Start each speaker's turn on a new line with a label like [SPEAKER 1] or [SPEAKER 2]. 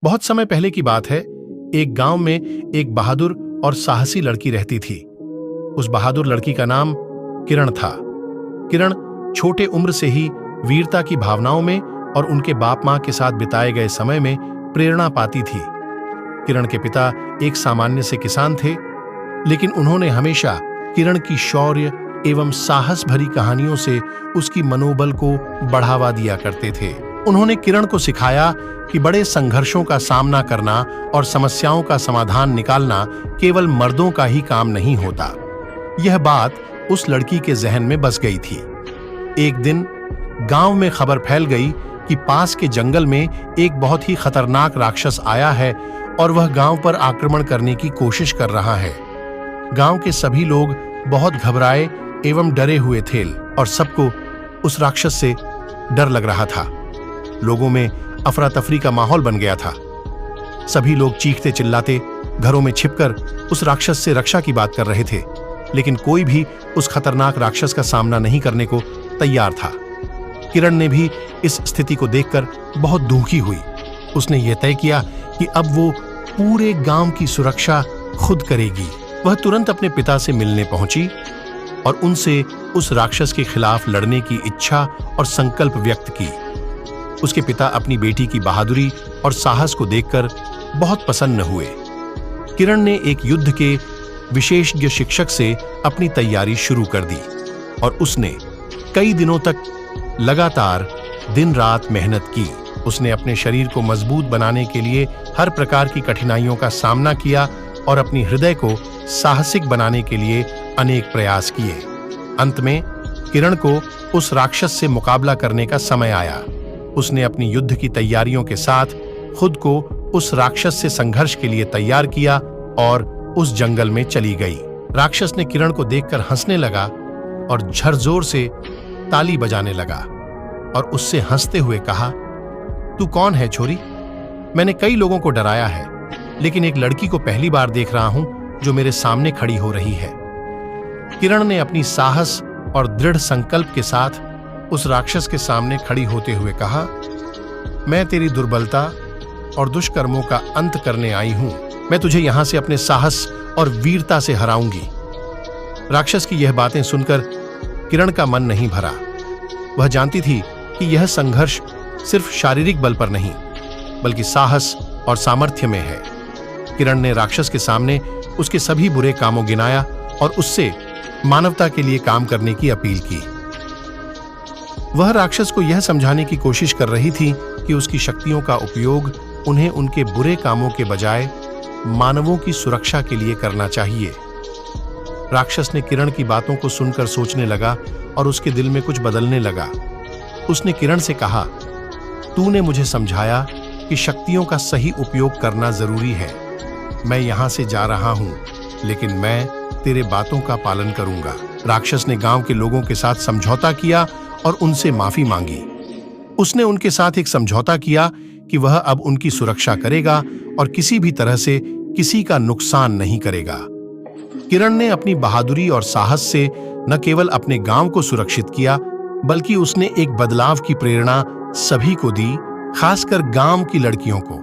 [SPEAKER 1] बहुत समय पहले की बात है। एक गांव में एक बहादुर और साहसी लड़की रहती थी। उस बहादुर लड़की का नाम किरण था। किरण छोटे उम्र से ही वीरता की भावनाओं में और उनके बाप मां के साथ बिताए गए समय में प्रेरणा पाती थी। किरण के पिता एक सामान्य से किसान थे, लेकिन उन्होंने हमेशा किरण की शौर्य एवं साहस भरी कहानियों से उसकी मनोबल को बढ़ावा दिया करते थे। उन्होंने किरण को सिखाया कि बड़े संघर्षों का सामना करना और समस्याओं का समाधान निकालना केवल मर्दों का ही काम नहीं होता। यह बात उस लड़की के जहन में बस गई थी। एक दिन गांव में खबर फैल गई कि पास के जंगल में एक बहुत ही खतरनाक राक्षस आया है और वह गांव पर आक्रमण करने की कोशिश कर रहा है। गांव के सभी लोग बहुत घबराए एवं डरे हुए थे और सबको उस राक्षस से डर लग रहा था। लोगों में अफरा तफरी का माहौल बन गया था। सभी लोग चीखते चिल्लाते घरों में छिपकर उस राक्षस से रक्षा की बात कर रहे थे, लेकिन कोई भी उस खतरनाक राक्षस का सामना नहीं करने को तैयार था। किरण ने भी इस स्थिति को देखकर बहुत दुखी हुई। उसने यह तय किया कि अब वो पूरे गांव की सुरक्षा खुद करेगी। वह तुरंत अपने पिता से मिलने पहुंची और उनसे उस राक्षस के खिलाफ लड़ने की इच्छा और संकल्प व्यक्त की। उसके पिता अपनी बेटी की बहादुरी और साहस को देखकर बहुत प्रसन्न हुए। किरण ने एक युद्ध के विशेषज्ञ शिक्षक से अपनी तैयारी शुरू कर दी और उसने कई दिनों तक लगातार दिन रात मेहनत की। उसने अपने शरीर को मजबूत बनाने के लिए हर प्रकार की कठिनाइयों का सामना किया और अपनी हृदय को साहसिक बनाने के लिए अनेक प्रयास किए। अंत में किरण को उस राक्षस से मुकाबला करने का समय आया। उसने अपनी युद्ध की तैयारियों के साथ खुद को उस राक्षस से संघर्ष के लिए तैयार किया और उस जंगल में चली गई। राक्षस ने किरण को देखकर हंसने लगा और झरजोर से ताली बजाने लगा और उससे हंसते हुए कहा, तू कौन है छोरी? मैंने कई लोगों को डराया है, लेकिन एक लड़की को पहली बार देख रहा हूं जो मेरे सामने खड़ी हो रही है। किरण ने अपनी साहस और दृढ़ संकल्प के साथ उस राक्षस के सामने खड़ी होते हुए कहा, मैं तेरी दुर्बलता और दुष्कर्मों का अंत करने आई हूं। मैं तुझे यहां से अपने साहस और वीरता से हराऊंगी। राक्षस की यह बातें सुनकर किरण का मन नहीं भरा। वह जानती थी कि यह संघर्ष सिर्फ शारीरिक बल पर नहीं, बल्कि साहस और सामर्थ्य में है। किरण ने राक्षस के सामने उसके सभी बुरे कामों गिनाया और उससे मानवता के लिए काम करने की अपील की। वह राक्षस को यह समझाने की कोशिश कर रही थी कि उसकी शक्तियों का उपयोग उन्हें उनके बुरे कामों के बजाय मानवों की सुरक्षा के लिए करना चाहिए। राक्षस ने किरण की बातों को सुनकर सोचने लगा और उसके दिल में कुछ बदलने लगा। उसने किरण से कहा, तूने मुझे समझाया कि शक्तियों का सही उपयोग करना जरूरी है। मैं यहां से जा रहा हूं, लेकिन मैं तेरे बातों का पालन करूंगा। राक्षस ने गांव के लोगों के साथ समझौता किया और उनसे माफी मांगी। उसने उनके साथ एक समझौता किया कि वह अब उनकी सुरक्षा करेगा और किसी भी तरह से किसी का नुकसान नहीं करेगा। किरण ने अपनी बहादुरी और साहस से न केवल अपने गांव को सुरक्षित किया, बल्कि उसने एक बदलाव की प्रेरणा सभी को दी, खासकर गांव की लड़कियों को।